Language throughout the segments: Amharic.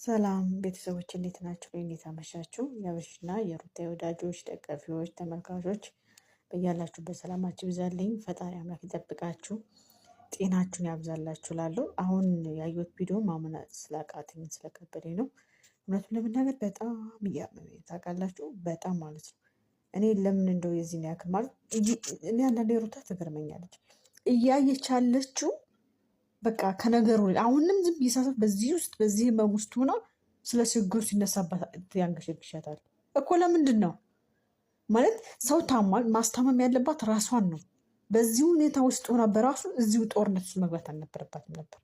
ሰላም ቤተሰቦች እንዴት ናችሁ? እንዴት አመሻችሁ? የአብርሽና የሩታ ወዳጆች፣ ደጋፊዎች፣ ተመልካቾች በያላችሁበት ሰላማችሁ ይብዛልኝ። ፈጣሪ አምላክ ይጠብቃችሁ፣ ጤናችሁን ያብዛላችሁ። ላለው አሁን ያየሁት ቪዲዮ ማመን ስላቃተኝ ስለከበደኝ ነው። እውነቱን ለመናገር በጣም እያመመኝ ታውቃላችሁ፣ በጣም ማለት ነው። እኔ ለምን እንደው የዚህን ያክል ማለት እኔ አንዳንዴ ሩታ ትገርመኛለች እያየች ያለችው በቃ ከነገሩ አሁንም ዝም ይሳሳት በዚህ ህመም ውስጥ ሆና ስለ ችግሩ ሲነሳባት ያንገሸግሻታል እኮ። ለምንድን ነው ማለት ሰው ታሟል፣ ማስታመም ያለባት ራሷን ነው። በዚህ ሁኔታ ውስጥ ሆና በራሱ እዚሁ ጦርነት ውስጥ መግባት አልነበረባትም ነበር።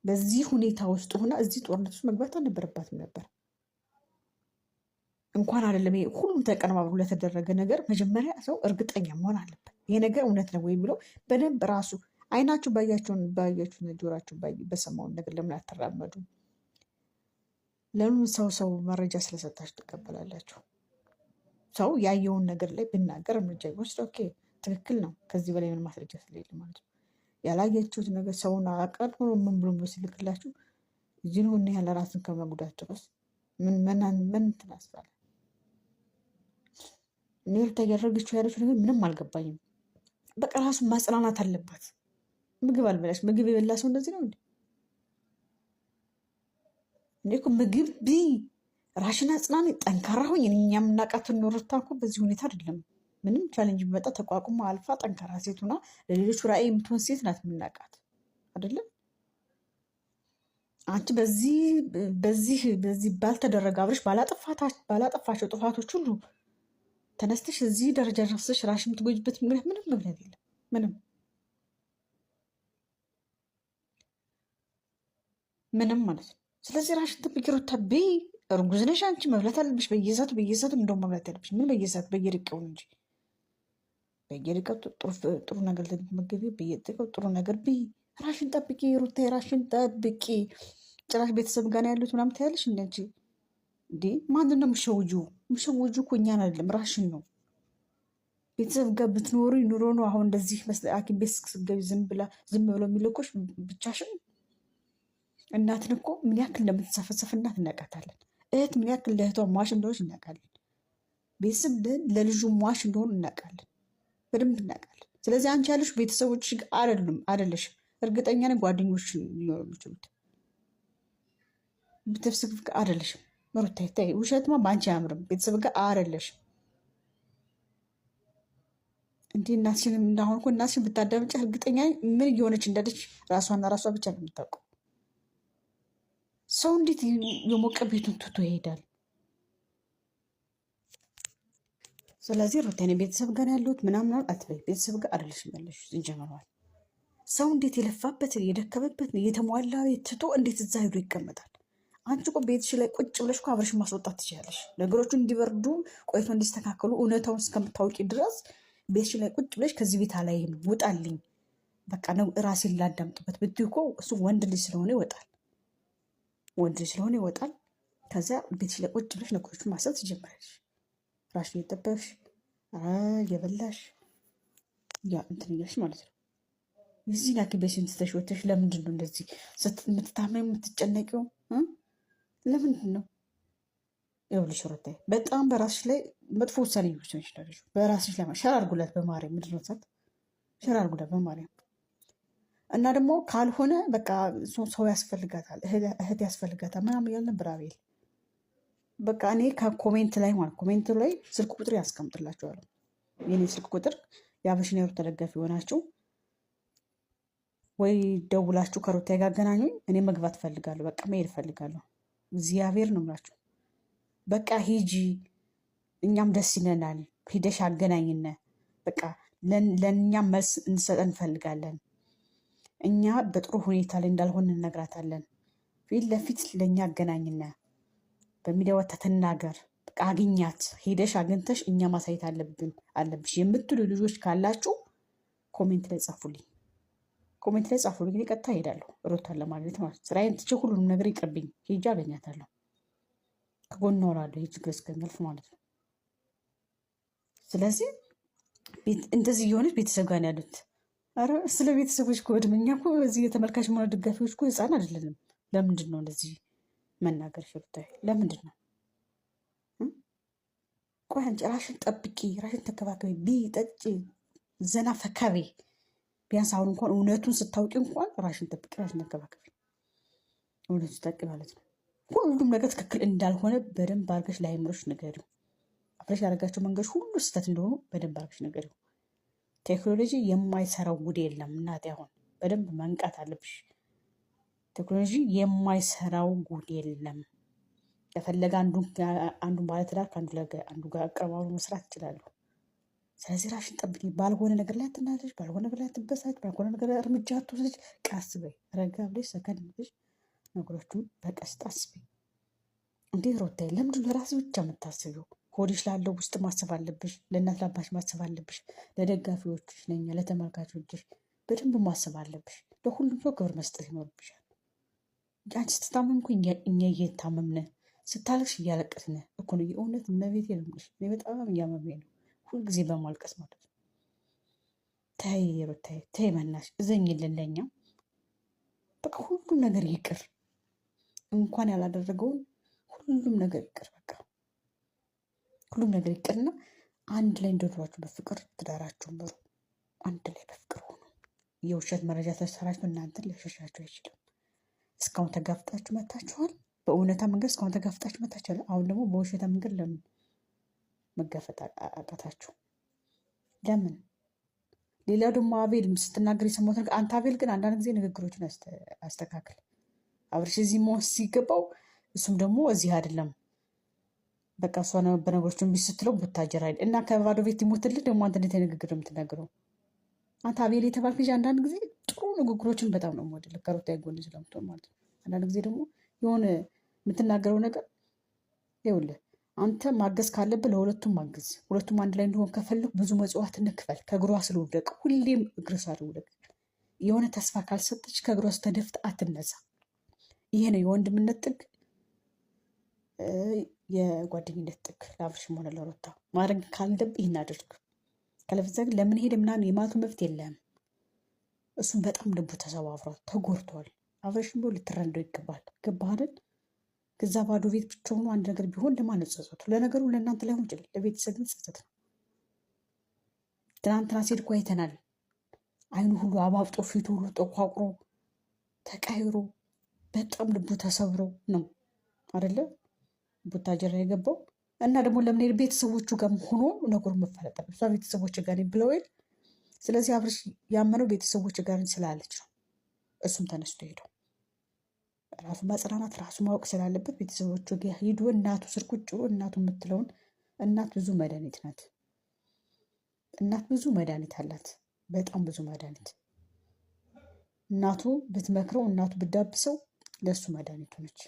በዚህ ሁኔታ ውስጥ ሆና እዚህ ጦርነት ውስጥ መግባት አልነበረባትም ነበር። እንኳን አይደለም ይሄ ሁሉም ተቀነባብሮ ለተደረገ ነገር መጀመሪያ ሰው እርግጠኛ መሆን አለበት። ይሄ ነገር እውነት ነው ወይ ብሎ በደንብ ራሱ አይናችሁ ባያችሁን ጆሯችሁ በሰማውን ነገር ለምን አትራመዱ? ለምን ሰው መረጃ ስለሰጣችሁ ትቀበላላችሁ? ሰው ያየውን ነገር ላይ ብናገር እርምጃ ይወስድ፣ ኦኬ ትክክል ነው። ከዚህ በላይ ምን ማስረጃ ስለሌለ ማለት ነው። ያላያችሁት ነገር ሰውን አቀርቦ ምን ብሎ ሲልክላችሁ እዚህ ነው ያለ ራስን ከመጉዳት ድረስ ምን ትናስባለ? እኔ ልታያደረገችው ያለችው ነገር ምንም አልገባኝም። በቃ ራሱን ማጽናናት አለባት። ምግብ አልበላሽ። ምግብ የበላ ሰው እንደዚህ ነው እንዴ? እኔ እኮ ምግብ ቢ ራሽን አጽናኒ፣ ጠንካራ ሆኝ። እኛ የምናውቃትን ሩታ እኮ በዚህ ሁኔታ አይደለም። ምንም ቻሌንጅ ቢመጣ ተቋቁሞ አልፋ ጠንካራ ሴት ሆና ለሌሎቹ ራዕይ የምትሆን ሴት ናት የምናውቃት አይደለም። አንቺ በዚህ ባልተደረገ አብረሽ ባላጠፋቸው ጥፋቶች ሁሉ ተነስተሽ እዚህ ደረጃ ደርሰሽ ራሽ የምትጎጅበት ምክንያት ምንም ምክንያት የለም። ምንም ማለት ነው። ስለዚህ ራሽን ጠብቂ ሩታ። እርጉዝ ነሽ አንቺ፣ መብላት አለብሽ በየሰዓቱ እንደው መብላት ያለብሽ ምን በየሰዓቱ በየደቂቃው እንጂ በየደቂቃው ጥሩ ነገር ልትመገቢ፣ በየደቂቃው ጥሩ ነገር ራሽን ጠብቂ ሩታ፣ ራሽን ጠብቂ። ጭራሽ ቤተሰብ ጋር ያሉት ምናምን ታያለሽ እንዴ? ማንን ነው የምትሸውጂው? እኮ እኛን አይደለም ራሽን ነው። ቤተሰብ ጋር ብትኖሪ ኑሮ ነው አሁን እንደዚህ ሐኪም ቤት ስትገቢ ዝም ብለው የሚለቆሽ ብቻሽን። እናትን እኮ ምን ያክል እንደምትሰፈሰፍ እናት እናውቃታለን። እህት ምን ያክል ለእህቷ ሟሽ እንደሆነች እናውቃለን። ቤተሰብ ለልጁ ሟሽ እንደሆኑ እናውቃለን፣ በደንብ እናውቃለን። ስለዚህ አንቺ ያለሽ ቤተሰቦች አይደለሽም። እርግጠኛ ነኝ ጓደኞች ሊኖሩ የሚችሉት ቤተሰብ ጋር አይደለሽም። ሩታ ታይ ውሸትማ በአንቺ አያምርም። ቤተሰብ ጋር አይደለሽም። እንዲህ እናትሽን እንዳሁን እኮ እናትሽን ብታዳምጪ እርግጠኛ ምን እየሆነች እንዳለች ራሷና ራሷ ብቻ ነው የምታውቀው። ሰው እንዴት የሞቀ ቤቱን ትቶ ይሄዳል? ስለዚህ ሩታ ቤተሰብ ጋር ያለሁት ምናምን አትበይ። ቤተሰብ ጋር አይደለሽም ያለሽ እንጀምረዋል። ሰው እንዴት የለፋበትን የደከመበትን የተሟላ ቤት ትቶ እንዴት እዛ ሄዶ ይቀመጣል? አንቺ እኮ ቤትሽ ላይ ቁጭ ብለሽ እኮ አብረሽ ማስወጣት ትችላለሽ። ነገሮቹ እንዲበርዱ ቆይቶ እንዲስተካከሉ እውነታውን እስከምታውቂ ድረስ ቤትሽ ላይ ቁጭ ብለሽ ከዚህ ቤት አላይም ውጣልኝ፣ በቃ ነው ራሴን ላዳምጥበት ብትይ እኮ እሱ ወንድ ልጅ ስለሆነ ይወጣል። ከዚያ ቤትሽ ላይ ቁጭ ብለሽ ነገሮቹን ማሰብ ትጀምራለሽ። ራሽን እየጠበቅሽ እየበላሽ እንትን እያልሽ ማለት ነው። የዚህ ሐኪም ቤት ስትሽ ወተሽ ለምንድን ነው እንደዚህ የምትታመም የምትጨነቂው? ለምንድን ነው? ይኸውልሽ ሩታዬ በጣም በራስሽ ላይ መጥፎ ውሳኔ ይወስንሽ ይችላል። በራስሽ ላይ ሸር አድርጉላት በማርያም ምንድን ነው ሸር አድርጉላት በማርያም። እና ደግሞ ካልሆነ በቃ ሰው ያስፈልጋታል፣ እህት ያስፈልጋታል ምናምን ያለ ነበር አቤል። በቃ እኔ ከኮሜንት ላይ ስልክ ቁጥር ያስቀምጥላችኋለሁ። የኔ ስልክ ቁጥር የአብርሽና የሩታ ተደጋፊ የሆናችሁ ወይ ደውላችሁ ከሩታ ጋር አገናኙኝ። እኔ መግባት ፈልጋለሁ፣ በቃ መሄድ ፈልጋለሁ። እግዚአብሔር ነው የምላችሁ። በቃ ሂጂ፣ እኛም ደስ ይለናል። ሂደሽ አገናኝነ። በቃ ለእኛም መልስ እንሰጠን እንፈልጋለን። እኛ በጥሩ ሁኔታ ላይ እንዳልሆን እንነግራታለን። ፊት ለፊት ለእኛ አገናኝነ። በሚዲያ ወጥታ ትናገር። በቃ አግኛት። ሄደሽ አግኝተሽ እኛ ማሳየት አለብሽ የምትሉ ልጆች ካላችሁ ኮሜንት ላይ ጻፉልኝ። እኔ ቀጥታ እሄዳለሁ ሩታን ለማግኘት ማለት ነው። ስራዬን ትቼ ሁሉንም ነገር ይቅርብኝ፣ ሄጄ አገኛታለሁ። ከጎን እኖራለሁ ይህ ችግር እስከሚያልፍ ማለት ነው። ስለዚህ እንደዚህ የሆነች ቤተሰብ ጋር ያሉት ኧረ ስለ ቤተሰቦች እኮ እድሜኛ እኮ እዚህ የተመልካች ሆነ ደጋፊዎች እኮ ህፃን አይደለንም። ለምንድን ነው እንደዚህ መናገር ሩታዬ? ለምንድን ነው? ቆይ አንቺ ራሽን ጠብቂ፣ ራሽን ተከባከቢ፣ ቢ ጠጪ፣ ዘና ፈካቤ። ቢያንስ አሁን እንኳን እውነቱን ስታውቂ እንኳን ራሽን ጠብቂ፣ ራሽን ተከባከቢ። እውነቱን ስታውቂ ማለት ነው። ሁሉም ነገር ትክክል እንዳልሆነ በደንብ አድርገሽ ለአይምሮሽ ንገሪው። አብረሽ ያደረጋቸው መንገዶች ሁሉ ስህተት እንደሆኑ በደንብ አድርገሽ ንገሪው። ቴክኖሎጂ የማይሰራው ጉድ የለም እናቴ። አሁን በደንብ መንቃት አለብሽ። ቴክኖሎጂ የማይሰራው ጉድ የለም። ከፈለገ አንዱን ባለትዳር ከአንዱ ጋር አቀርባሉ መስራት ይችላሉ። ስለዚህ ራሽን ጠብቂ። ባልሆነ ነገር ላይ አትናደሽ፣ ባልሆነ ነገር ላይ አትበሳጭ፣ ባልሆነ ነገር ላይ እርምጃ አትወስጂ። ቀስ በይ፣ ረጋ ብለሽ ሰከን ብለሽ ነገሮቹን በቀስታ አስቢ። እንዴ ሩታዬ፣ ለምንድን ለራስሽ ብቻ የምታስቢው? ሆድሽ ላለው ውስጥ ማሰብ አለብሽ። ለእናት ለአባትሽ ማሰብ አለብሽ። ለደጋፊዎችሽ፣ ለእኛ ለተመልካቾችሽ በደንብ ማሰብ አለብሽ። ለሁሉም ሰው ክብር መስጠት ይኖርብሻል። አንቺ ስትታመም እኮ እኛ እየታመምን፣ ስታለቅሽ እያለቀስን እኮ ነው። የእውነት እመቤቴ ነው የምልሽ። እኔ በጣም እያመመኝ ነው ሁልጊዜ በማልቀስ ማለት ነው። ተይ ሩታዬ ተይ፣ በእናትሽ እዘኝልን ለእኛ። በቃ ሁሉም ነገር ይቅር። እንኳን ያላደረገውን ሁሉም ነገር ይቅር። በቃ ሁሉም ነገር ይቅርና አንድ ላይ እንደድሯችሁ በፍቅር ትዳራችሁን ምሩ። አንድ ላይ በፍቅር ሆኑ። የውሸት መረጃ ተሰራጭቶ እናንተን ሊያሸሻችሁ አይችልም። እስካሁን ተጋፍጣችሁ መታችኋል። በእውነታ መንገድ እስካሁን ተጋፍጣችሁ መታችኋል። አሁን ደግሞ በውሸታ መንገድ ለምን መጋፈጥ አቃታችሁ? ለምን? ሌላው ደግሞ አቤል ስትናገር የሰማሁት ነገር፣ አንተ አቤል ግን አንዳንድ ጊዜ ንግግሮችን አስተካክል። አብርሽ እዚህ መሆን ሲገባው እሱም ደግሞ እዚህ አይደለም። በቃ እሷ በነገሮች እምቢ ስትለው ቡታጀራ አይደል እና ከባዶ ቤት ይሞትልህ። ደግሞ አንተ እንዴት ንግግር የምትናገረው? አንተ አቤል የተባልክ ልጅ አንዳንድ ጊዜ ጥሩ ንግግሮችን በጣም ነው የምወድልህ፣ ከሩታ ጎን ስለምትሆን ማለት ነው። አንዳንድ ጊዜ ደግሞ የሆነ የምትናገረው ነገር ይኸውልህ፣ አንተ ማገዝ ካለብህ ለሁለቱም ማገዝ። ሁለቱም አንድ ላይ እንዲሆን ከፈለግ ብዙ መጽዋዕትነት ክፈል። ከእግሯ ስለውደቅ ሁሌም እግር ሳልውደቅ የሆነ ተስፋ ካልሰጠች ከእግሯ ስተደፍት አትነሳ። ይሄ ነው የወንድምነት ጥግ፣ የጓደኝነት ጥግ። ለአብርሽም ሆነ ለሩታ ማድረግ ካለብህ ይህን አድርግ። ካለበለዚያ ግን ለምን ሄደ ምናምን የማቱ መብት የለም። እሱም በጣም ልቡ ተሰባብሯል፣ ተጎድቷል። አብርሽም ቢሆን ልትረዳው ይገባል። ገባህ አይደል? ከዛ ባዶ ቤት ብቻ ሆኖ አንድ ነገር ቢሆን ለማን ጸጸቱ? ለነገሩ ለእናንተ ላይሆን ይችላል፣ ለቤተሰብ ግን ጸጸት ነው። ትናንትና ሴት እኮ አይተናል። አይኑ ሁሉ አባብጦ ፊቱ ሁሉ ጠቋቁሮ ተቃይሮ በጣም ልቡ ተሰብሮ ነው አይደለ ቡታጀራ የገባው። እና ደግሞ ለምን ሄድ ቤተሰቦቹ ጋር ሆኖ ነገሩ መፈለጠ እሷ ቤተሰቦች ጋር ብለው ሄድ። ስለዚህ አብርሽ ያመነው ቤተሰቦች ጋር ስላለች ነው። እሱም ተነስቶ ሄደው ራሱ ማጽናናት ራሱ ማወቅ ስላለበት ቤተሰቦቹ ጋር ሂዱ። እናቱ ስር ቁጭ ብሎ እናቱ የምትለውን እናት ብዙ መድኃኒት ናት። እናት ብዙ መድኃኒት አላት፣ በጣም ብዙ መድኃኒት። እናቱ ብትመክረው እናቱ ብዳብሰው ለእሱ መድኃኒቱ ነች።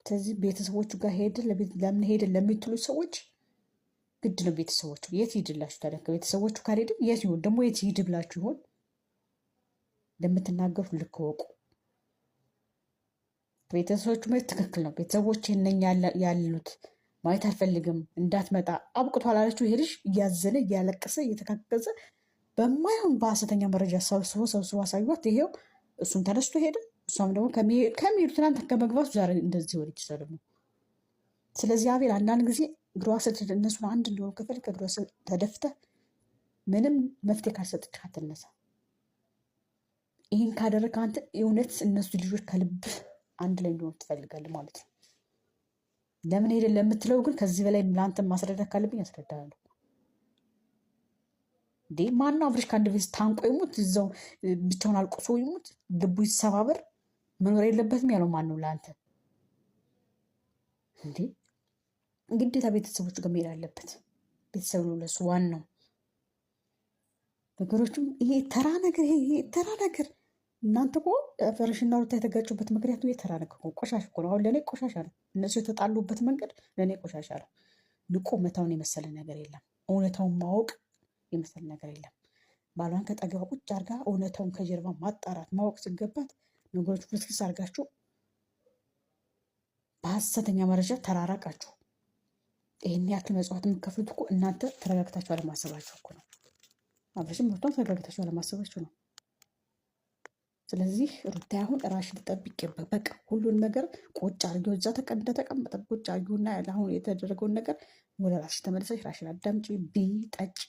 ስለዚህ ቤተሰቦቹ ጋር ሄደ ለምን ሄደ ለሚትሉ ሰዎች ግድ ነው። ቤተሰቦቹ የት ሂድላችሁ ታዲያ? ከቤተሰቦቹ ጋር ሄድም የት ይሆን ደግሞ የት ሂድ ብላችሁ ይሆን እንደምትናገሩ ልክ ወቁ። ቤተሰቦቹ ማለት ትክክል ነው። ቤተሰቦች እነኛ ያሉት ማየት አልፈልግም እንዳትመጣ አብቅቷል አለችው። ይሄ ልጅ እያዘነ እያለቀሰ እየተካከዘ በማይሆን በሐሰተኛ መረጃ ሰብስቦ አሳዩት። ይሄው እሱም ተነስቶ ሄደ። እሷም ደግሞ ከሚሄዱ ትናንት ከመግባቱ ዛሬ እንደዚህ ወደ ይችላል ደግሞ። ስለዚህ አቤል አንዳንድ ጊዜ እግሯ ስር እነሱን አንድ እንዲሆኑ ከፈልክ እግሯ ስር ተደፍተህ ምንም መፍትሄ ካልሰጥች አትነሳ። ይህን ካደረግ አንተ እውነት እነሱ ልጆች ከልብህ አንድ ላይ እንዲሆኑ ትፈልጋለህ ማለት ነው። ለምን ሄደ ለምትለው ግን ከዚህ በላይ ለአንተ ማስረዳት ካለብኝ ያስረዳለሁ። እንዴ ማነው አብርሽ ከአንድ ቤት ታንቆ ይሙት፣ እዛው ብቻውን አልቆሶ ይሙት፣ ልቡ ይሰባበር፣ መኖር የለበትም ያለው ማን ነው ለአንተ? እንዴ ግዴታ ቤተሰቦቹ ጋር መሄድ አለበት። ቤተሰብ ነው ለሱ ዋናው። ነገሮችም ይሄ ተራ ነገር እናንተ እኮ አብርሽና ሩታ የተጋጩበት ምክንያቱ የተራ ነገር ቆሻሻ እኮ ነው። አሁን ለእኔ ቆሻሻ ነው። እነሱ የተጣሉበት መንገድ ለእኔ ቆሻሻ ነው። ንቆ መታውን የመሰለ ነገር የለም። እውነታውን ማወቅ የመሰለ ነገር የለም። ባሏን ከጠገባ ቁጭ አርጋ እውነታውን ከጀርባ ማጣራት ማወቅ ሲገባት ነገሮች ፍስፍስ አርጋችሁ በሐሰተኛ መረጃ ተራራቃችሁ። ይህን ያክል መጽዋዕት የምትከፍሉት እኮ እናንተ ተረጋግታችሁ አለማሰባችሁ እኮ ነው። አብርሽም ሩታም ተረጋግታችሁ አለማሰባችሁ ነው። ስለዚህ ሩታ አሁን ራሽን ልጠብቅ በቃ ሁሉን ነገር ቁጭ አድርጊው፣ እዛ እንደተቀመጠ ቁጭ አድርጊውና አሁን የተደረገውን ነገር ወደ ራስሽ ተመልሰሽ ራሽን አዳምጪ፣ ቢ ጠጪ፣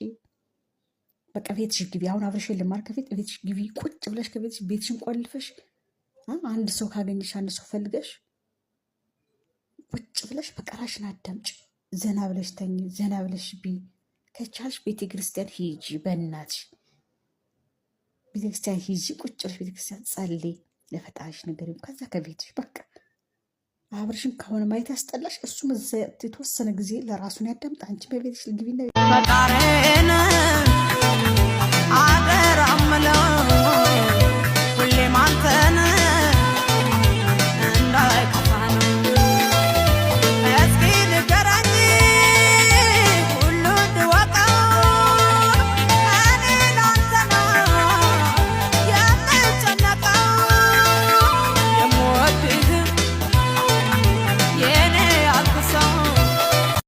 በቃ ቤትሽ ግቢ። አሁን አብረሽን ልማር ከፊት ቤትሽ ግቢ፣ ቁጭ ብለሽ ከቤትሽ ቤትሽን ቆልፈሽ አንድ ሰው ካገኘሽ አንድ ሰው ፈልገሽ ቁጭ ብለሽ በቃ ራሽን አዳምጪ፣ ዘና ብለሽ ተኝ፣ ዘና ብለሽ ቢ። ከቻልሽ ቤተክርስቲያን ሂጂ፣ በእናትሽ ቤተክርስቲያን ሂጂ፣ ቁጭ ብለሽ ቤተክርስቲያን ጸልይ፣ ለፈጣሪሽ ነገር። ከዛ ከቤትሽ በቃ አብረሽን ከሆነ ማየት ያስጠላሽ፣ እሱም እዛ የተወሰነ ጊዜ ለራሱን ያዳምጥ፣ አንቺ በቤትሽ ግቢና